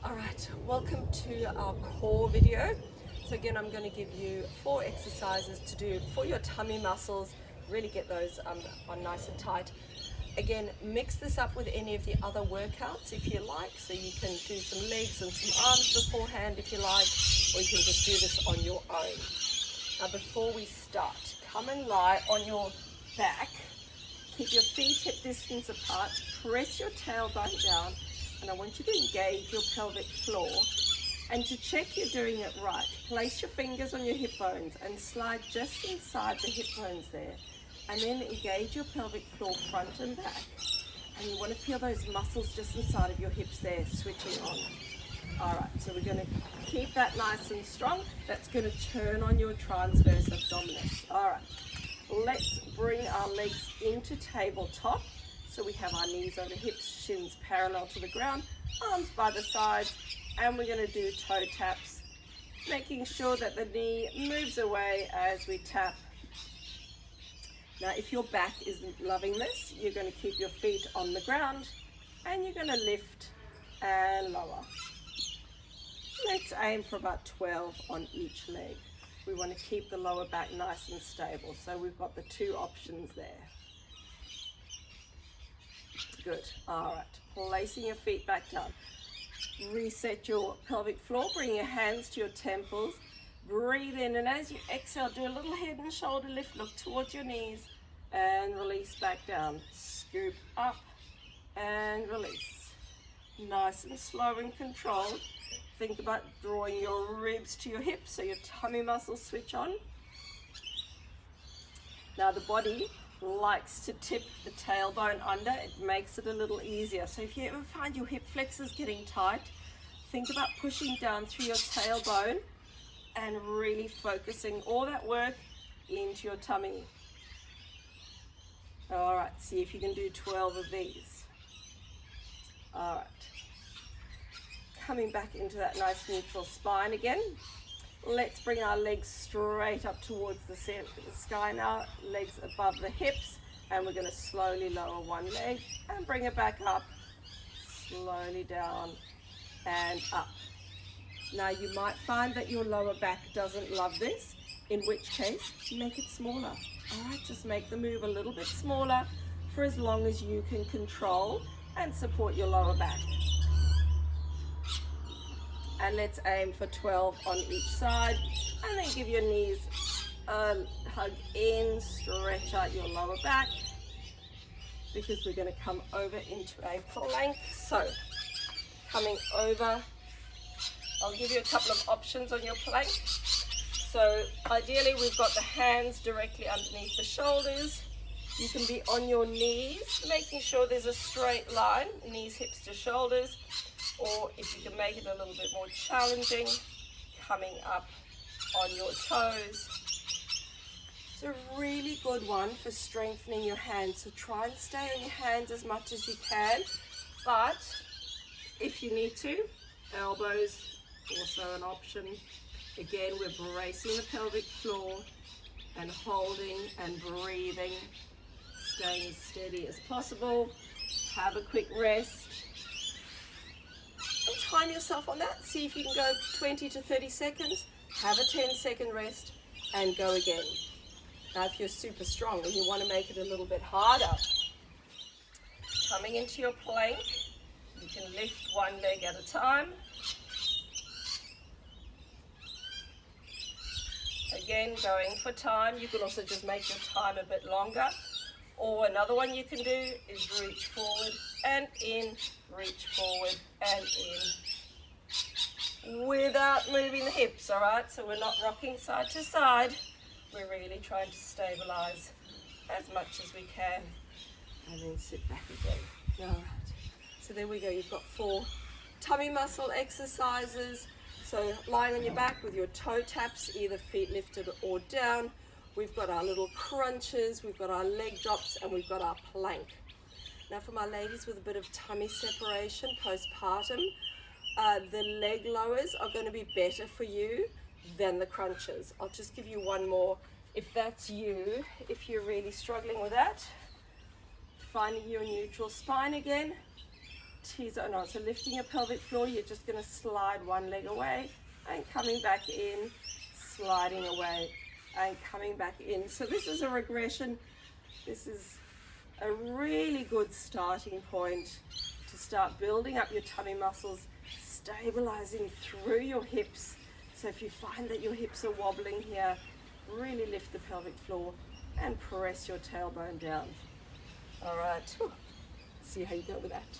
All right, welcome to our core video. So again, I'm going to give you 4 exercises to do for your tummy muscles, really get those on nice and tight. Again, mix this up with any of the other workouts if you like, so you can do some legs and some arms beforehand if you like, or you can just do this on your own. Now before we start, come and lie on your back, keep your feet hip distance apart, press your tailbone down, and I want you to engage your pelvic floor. And to check you're doing it right, place your fingers on your hip bones and slide just inside the hip bones there. And then engage your pelvic floor front and back. And you want to feel those muscles just inside of your hips there switching on. All right, so we're going to keep that nice and strong. That's going to turn on your transverse abdominis. All right, let's bring our legs into tabletop. So we have our knees over hips, shins parallel to the ground, arms by the sides, and we're going to do toe taps, making sure that the knee moves away as we tap. Now, if your back isn't loving this, you're going to keep your feet on the ground, and you're going to lift and lower. Let's aim for about 12 on each leg. We want to keep the lower back nice and stable, so we've got the 2 options there. Good. All right, placing your feet back down. Reset your pelvic floor, bring your hands to your temples, breathe in, and as you exhale, do a little head and shoulder lift, look towards your knees, and release back down. Scoop up and release. Nice and slow and controlled. Think about drawing your ribs to your hips so your tummy muscles switch on. Now the body likes to tip the tailbone under. It makes it a little easier. So if you ever find your hip flexors getting tight, think about pushing down through your tailbone and really focusing all that work into your tummy. All right, see if you can do 12 of these. All right. Coming back into that nice neutral spine again. Let's bring our legs straight up towards the sky now, legs above the hips, and we're going to slowly lower one leg and bring it back up, slowly down and up. Now you might find that your lower back doesn't love this, in which case make it smaller. All right, just make the move a little bit smaller for as long as you can control and support your lower back. And let's aim for 12 on each side, and then give your knees a hug in, stretch out your lower back, because we're going to come over into a plank. So coming over, I'll give you a couple of options on your plank. So ideally we've got the hands directly underneath the shoulders. You can be on your knees, making sure there's a straight line, knees, hips to shoulders. Or if you can make it a little bit more challenging, coming up on your toes. It's a really good one for strengthening your hands. So try and stay on your hands as much as you can. But if you need to, elbows, also an option. Again, we're bracing the pelvic floor and holding and breathing, staying as steady as possible. Have a quick rest. And time yourself on that. See if you can go 20 to 30 seconds. Have a 10-second rest and go again. Now if you're super strong and you want to make it a little bit harder, coming into your plank, you can lift one leg at a time. Again, going for time. You can also just make your time a bit longer. Or another one you can do is reach forward and in, reach forward and in, without moving the hips, all right? So we're not rocking side to side. We're really trying to stabilize as much as we can. And then sit back again. All right. So there we go. You've got 4 tummy muscle exercises. So lying on your back with your toe taps, either feet lifted or down. We've got our little crunches, we've got our leg drops, and we've got our plank. Now for my ladies with a bit of tummy separation postpartum, the leg lowers are going to be better for you than the crunches. I'll just give you one more. If that's you, if you're really struggling with that, finding your neutral spine again, T-zone on. So lifting your pelvic floor, you're just going to slide one leg away and coming back in, sliding away and coming back in. So this is a regression. This is a really good starting point to start building up your tummy muscles, stabilizing through your hips. So if you find that your hips are wobbling here, really lift the pelvic floor and press your tailbone down. All right, see how you go with that.